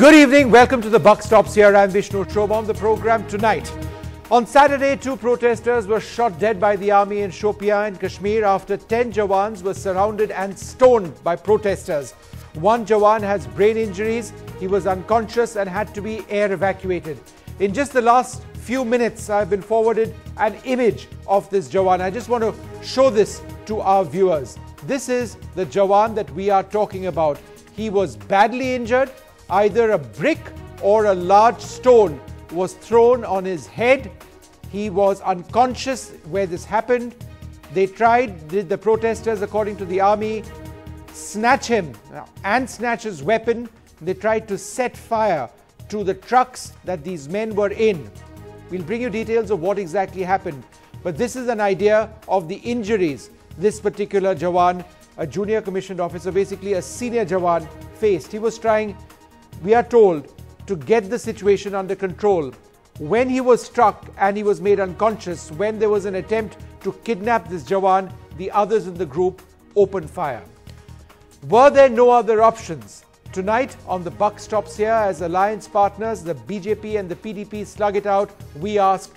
Good evening. Welcome to the Buck Stops here. I'm Vishnu Shobham. The program tonight. On Saturday, 2 protesters were shot dead by the army in Shopian in Kashmir after 10 Jawans were surrounded and stoned by protesters. One Jawan has brain injuries. He was unconscious and had to be air evacuated. In just the last few minutes, I've been forwarded an image of this Jawan. I just want to show this to our viewers. This is the Jawan that we are talking about. He was badly injured. Either a brick or a large stone was thrown on his head. He was unconscious where this happened. The protesters, according to the army, snatch him and snatch his weapon. They tried to set fire to the trucks that these men were in. We'll bring you details of what exactly happened. But this is an idea of the injuries this particular Jawan, a junior commissioned officer, basically a senior Jawan, faced. He was trying, we are told, to get the situation under control. When he was struck and he was made unconscious, when there was an attempt to kidnap this Jawan, the others in the group opened fire. Were there no other options? Tonight on the Buck Stops here, as alliance partners, the BJP and the PDP slug it out, we ask,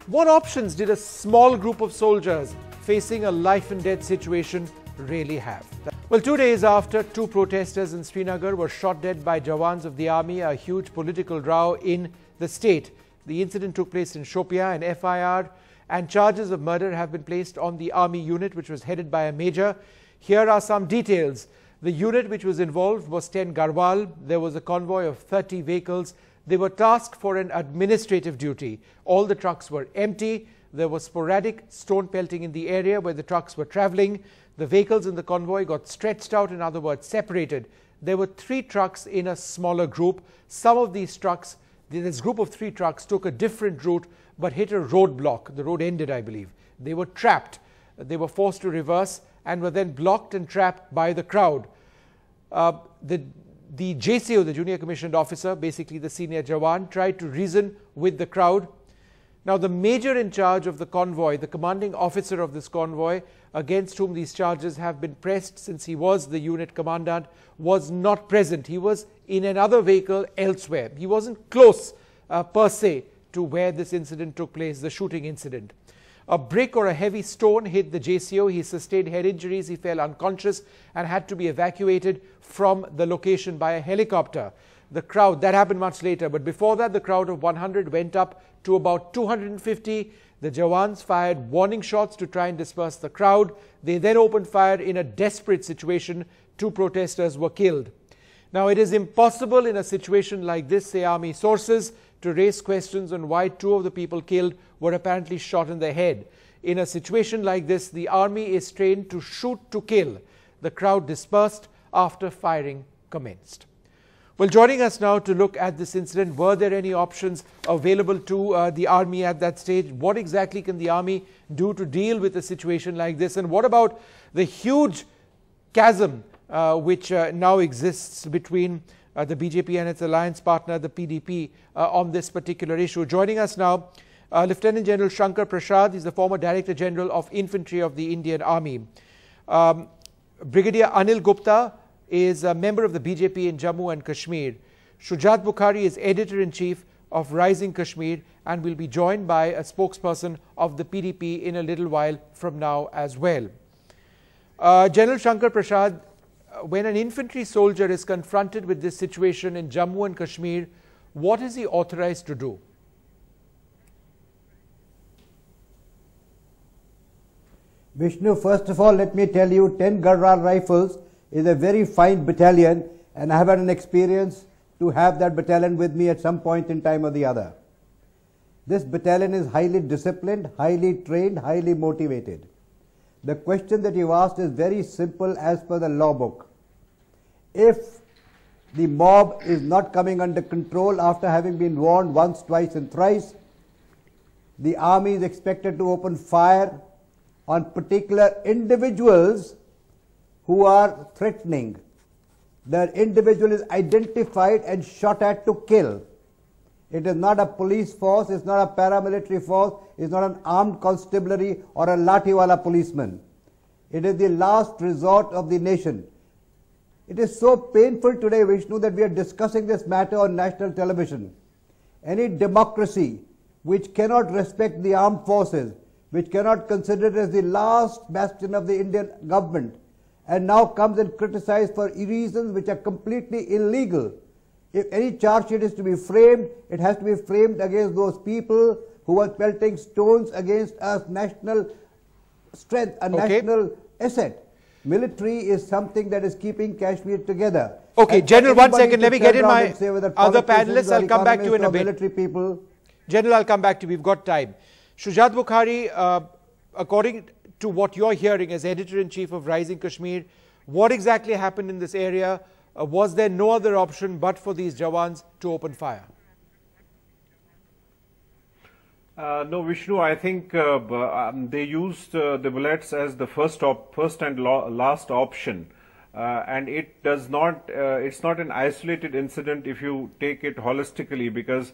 what options did a small group of soldiers facing a life and death situation really have? Well, 2 days after 2 protesters in Srinagar were shot dead by Jawans of the army, a huge political row in the state. The incident took place in Shopian, an FIR, and charges of murder have been placed on the army unit, which was headed by a major. Here are some details. The unit which was involved was 10 Garhwal. There was a convoy of 30 vehicles. They were tasked for an administrative duty. All the trucks were empty. There was sporadic stone pelting in the area where the trucks were traveling. The vehicles in the convoy got stretched out, in other words, separated. There were 3 trucks in a smaller group. Some of these trucks, this group of 3 trucks, took a different route but hit a roadblock. The road ended, I believe. They were trapped. They were forced to reverse and were then blocked and trapped by the crowd. The JCO, the junior commissioned officer, basically the senior Jawan, tried to reason with the crowd. Now, the major in charge of the convoy, the commanding officer of this convoy, against whom these charges have been pressed since he was the unit commandant, was not present. He was in another vehicle elsewhere. He wasn't close per se to where this incident took place, the shooting incident. A brick or a heavy stone hit the JCO. He sustained head injuries. He fell unconscious and had to be evacuated from the location by a helicopter. The crowd, that happened much later, but before that, the crowd of 100 went up to about 250. The Jawans fired warning shots to try and disperse the crowd. They then opened fire in a desperate situation. 2 protesters were killed. Now, it is impossible in a situation like this, say army sources, to raise questions on why 2 of the people killed were apparently shot in the head. In a situation like this, the army is trained to shoot to kill. The crowd dispersed after firing commenced. Well, joining us now to look at this incident, were there any options available to the army at that stage? What exactly can the army do to deal with a situation like this? And what about the huge chasm which now exists between the BJP and its alliance partner, the PDP, on this particular issue? Joining us now, Lieutenant General Shankar Prasad. He's the former Director General of Infantry of the Indian Army. Brigadier Anil Gupta is a member of the BJP in Jammu and Kashmir. Shujat Bukhari is Editor-in-Chief of Rising Kashmir and will be joined by a spokesperson of the PDP in a little while from now as well. General Shankar Prasad, when an infantry soldier is confronted with this situation in Jammu and Kashmir, what is he authorized to do? Vishnu, first of all, let me tell you, 10 Garhwal Rifles is a very fine battalion, and I have had an experience to have that battalion with me at some point in time or the other. This battalion is highly disciplined, highly trained, highly motivated. The question that you asked is very simple as per the law book. If the mob is not coming under control after having been warned once, twice and thrice, the army is expected to open fire on particular individuals who are threatening. The individual is identified and shot at to kill. It is not a police force, it's not a paramilitary force, it's not an armed constabulary or a latiwala policeman. It is the last resort of the nation. It is so painful today, Vishnu, that we are discussing this matter on national television. Any democracy which cannot respect the armed forces, which cannot consider it as the last bastion of the Indian government, and now comes and criticizes for reasons which are completely illegal. If any charge sheet is to be framed, it has to be framed against those people who are pelting stones against us national strength, a national asset. Military is something that is keeping Kashmir together. Okay, and General, 1 second. Let me get in my other politicians panelists. I'll come back to you in a bit. Military people. General, I'll come back to you. We've got time. Shujat Bukhari, according to what you're hearing as Editor-in-Chief of Rising Kashmir, what exactly happened in this area? Was there no other option but for these Jawans to open fire? No, Vishnu, I think they used the bullets as the first and last option. And it does not, it's not an isolated incident if you take it holistically, because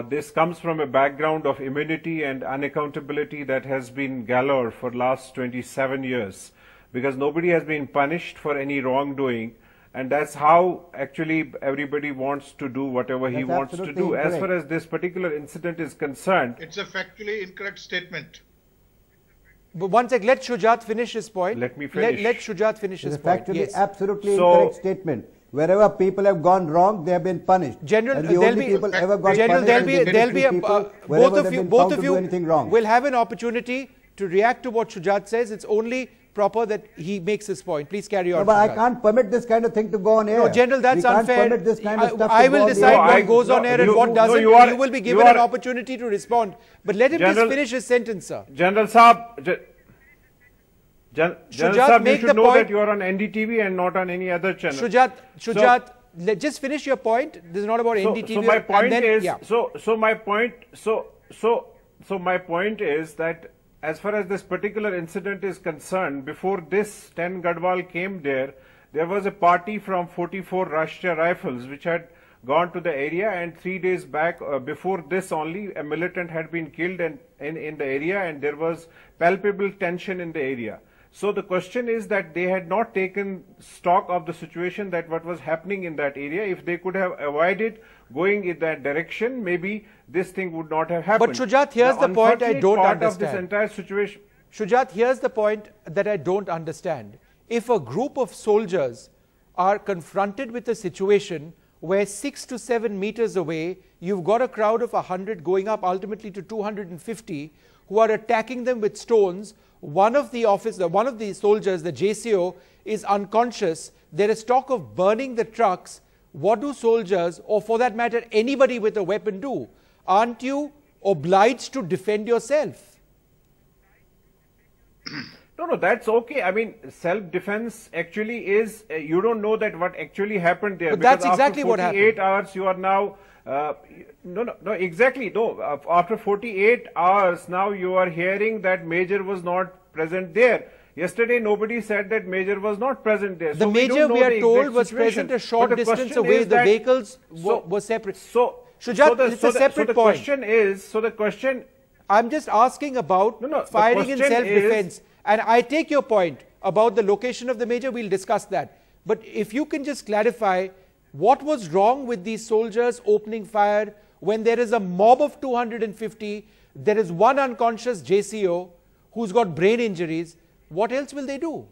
this comes from a background of immunity and unaccountability that has been galore for last 27 years, because nobody has been punished for any wrongdoing. And that's how actually everybody wants to do whatever he wants to do. As far as this particular incident is concerned, it's a factually incorrect statement. But one sec, let Shujat finish his point. Let me finish. Let Shujat finish his point. It's a factually absolutely incorrect statement. Wherever people have gone wrong, they have been punished. General, and the only people ever got General, punished there'll be both of you anything wrong. will have an opportunity to react to what Shujat says. It's only proper that he makes his point. Please carry on. No, but I can't permit this kind of thing to go on air. No, General, that's unfair. Permit this kind of stuff I will decide what goes on air and what doesn't. You will be given an opportunity to respond. But let him just finish his sentence, sir. General Saab, General Saab, you should know that you are on NDTV and not on any other channel. Shujat, just finish your point. This is not about NDTV. So my point is, so my point is that as far as this particular incident is concerned, before this 10 Gadwal came there was a party from 44 Rashtriya Rifles which had gone to the area, and 3 days back, before this only, a militant had been killed in the area, and there was palpable tension in the area. So the question is that they had not taken stock of the situation, that what was happening in that area. If they could have avoided going in that direction, maybe this thing would not have happened. But Shujat, here's the point I don't understand. Of this entire situation. Shujat, here's the point that I don't understand. If a group of soldiers are confronted with a situation where 6 to 7 meters away, you've got a crowd of 100 going up ultimately to 250 who are attacking them with stones. One of the soldiers, the JCO, is unconscious. There is talk of burning the trucks. What do soldiers, or for that matter, anybody with a weapon do? Aren't you obliged to defend yourself? No, that's okay. I mean, self-defense actually is, you don't know that what actually happened there. But that's exactly what happened. After 48 hours, you are now, exactly. No, after 48 hours, now you are hearing that Major was not present there. Yesterday, nobody said that Major was not present there. The Major, we are told, was present a short distance away. The vehicles were separate. Shujat, it's a separate point. The question... I'm just asking about firing in self-defense. And I take your point about the location of the Major. We'll discuss that. But if you can just clarify, what was wrong with these soldiers opening fire when there is a mob of 250, there is one unconscious JCO who's got brain injuries? What else will they do?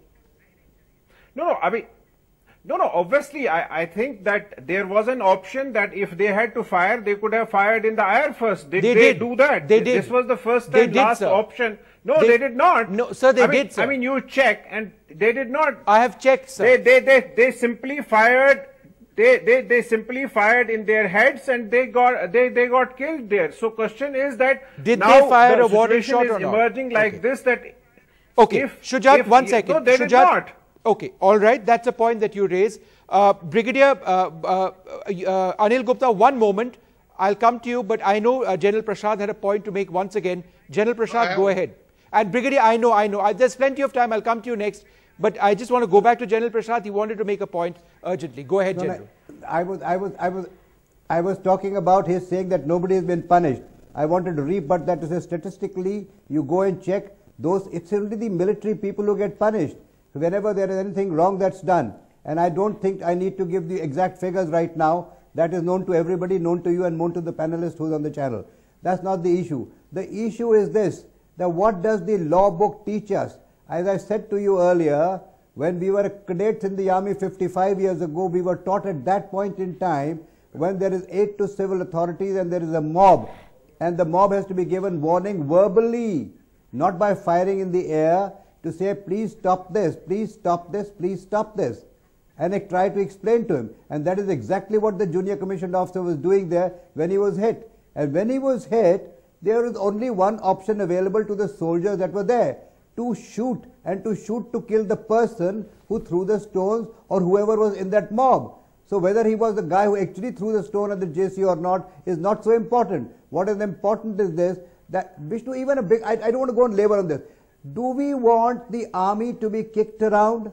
Obviously, I think that there was an option that if they had to fire, they could have fired in the air first. Did they do that? They did. This was the first and last option. No, they did not. No, sir, they did, sir. I mean, you check, and they did not. I have checked, sir. They simply fired. They simply fired in their heads, and they got killed there. So, question is that did now they fire the a warning shot situation is emerging like this that. Okay, Shujat, 1 second. No, they did not. Okay, all right. That's a point that you raise. Brigadier Anil Gupta, 1 moment. I'll come to you, but I know General Prasad had a point to make once again. General Prasad, go ahead. And Brigadier, I know. There's plenty of time. I'll come to you next. But I just want to go back to General Prasad. He wanted to make a point urgently. Go ahead, General. I was talking about his saying that nobody has been punished. I wanted to rebut that to say statistically, you go and check those. It's only the military people who get punished whenever there is anything wrong that's done. and I don't think I need to give the exact figures right now. That is known to everybody, known to you and known to the panelist who's on the channel. That's not the issue. The issue is this, that what does the law book teach us? As I said to you earlier, when we were cadets in the army 55 years ago, we were taught at that point in time, when there is aid to civil authorities and there is a mob, and the mob has to be given warning verbally, not by firing in the air, to say, please stop this, please stop this, please stop this. And I tried to explain to him. And that is exactly what the junior commissioned officer was doing there when he was hit. And when he was hit, there was only one option available to the soldiers that were there, to shoot, and to shoot to kill the person who threw the stones or whoever was in that mob. So whether he was the guy who actually threw the stone at the JC or not is not so important. What is important is this, that Vishnu, even a big, I don't want to go and labor on this. Do we want the army to be kicked around?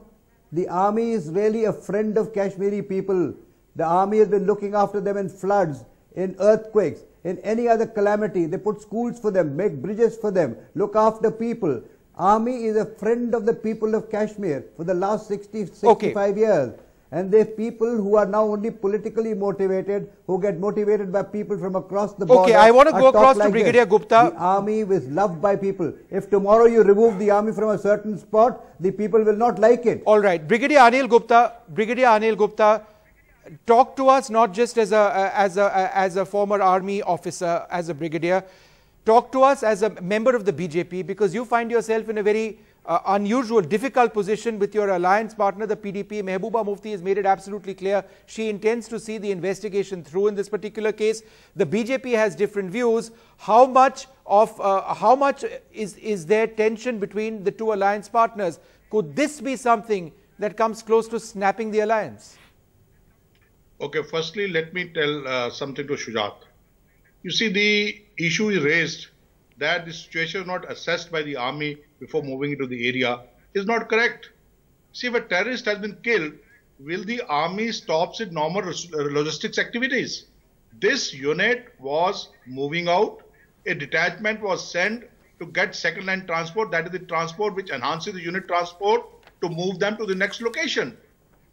The army is really a friend of Kashmiri people. The army has been looking after them in floods, in earthquakes, in any other calamity. They put schools for them, make bridges for them, look after people. Army is a friend of the people of Kashmir for the last 65 years. And they're people who are now only politically motivated, who get motivated by people from across the border. Okay, I want to go across to Brigadier Gupta. The army is loved by people. If tomorrow you remove the army from a certain spot, the people will not like it. All right, Brigadier Anil Gupta, talk to us not just as a former army officer, as a brigadier. Talk to us as a member of the BJP, because you find yourself in a very unusual, difficult position with your alliance partner, the PDP. Mehbooba Mufti has made it absolutely clear she intends to see the investigation through in this particular case. The BJP has different views. How much is there tension between the two alliance partners? Could this be something that comes close to snapping the alliance? Okay, firstly, let me tell something to Shujat. You see, the issue is raised that the situation is not assessed by the army before moving into the area is not correct. See, if a terrorist has been killed, will the army stop its normal logistics activities? This unit was moving out. A detachment was sent to get second-line transport, that is the transport which enhances the unit transport, to move them to the next location.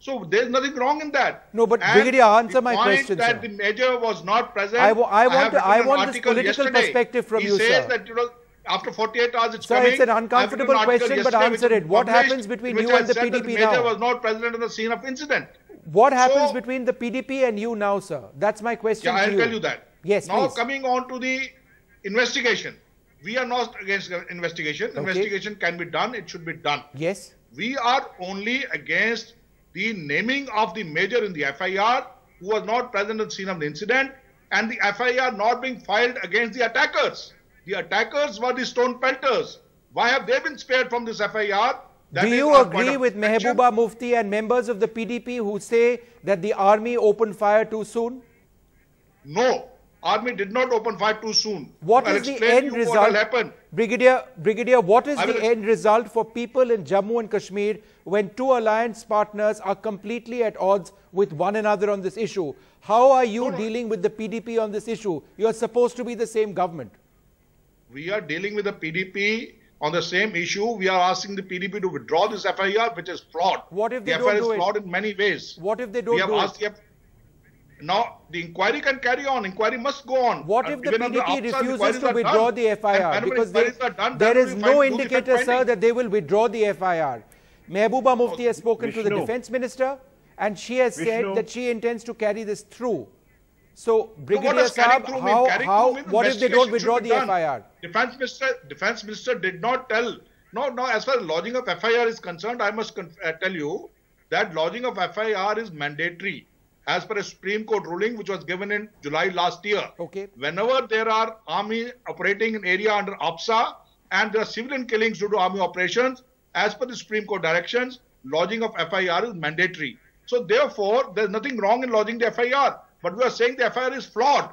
So there's nothing wrong in that. No, but Brigadier, answer my question, sir. The point that the major was not present. I want this political perspective from you, sir. He says that, after 48 hours it's sir, coming. Sir, it's an uncomfortable question, but answer it. What happens between you and the PDP now? The major was not present on the scene of incident. What happens between the PDP and you now, sir? That's my question to you. I'll tell you that. Yes, now, please. Coming on to the investigation. We are not against investigation. Okay. Investigation can be done. It should be done. Yes. We are only against the naming of the major in the FIR who was not present on the scene of the incident, and the FIR not being filed against the attackers. The attackers were the stone pelters. Why have they been spared from this FIR? Do you agree with Mehbooba Mufti and members of the PDP who say that the army opened fire too soon? No, army did not open fire too soon. What is the end result? Brigadier, what is the end result for people in Jammu and Kashmir when two alliance partners are completely at odds with one another on this issue? How are you dealing with the PDP on this issue? You are supposed to be the same government. We are dealing with the PDP on the same issue. We are asking the PDP to withdraw this FIR, which is flawed. What if they don't do it? The FIR is flawed in many ways. What if they don't do it? Now, the inquiry can carry on. Inquiry must go on. What if the PDP refuses to withdraw the FIR? Because there is no indicator, sir, that they will withdraw the FIR. Mehbooba Mufti has spoken to the Defence Minister, and she has said that she intends to carry this through. So, Brigadier Saab, what if they don't withdraw the FIR? Defence Minister did not tell. No, as far as lodging of FIR is concerned, I must tell you that lodging of FIR is mandatory as per a Supreme Court ruling which was given in July last year. Okay. Whenever there are army operating in area under APSA and there are civilian killings due to army operations, as per the Supreme Court directions, lodging of FIR is mandatory. So therefore, there is nothing wrong in lodging the FIR. But we are saying the FIR is flawed.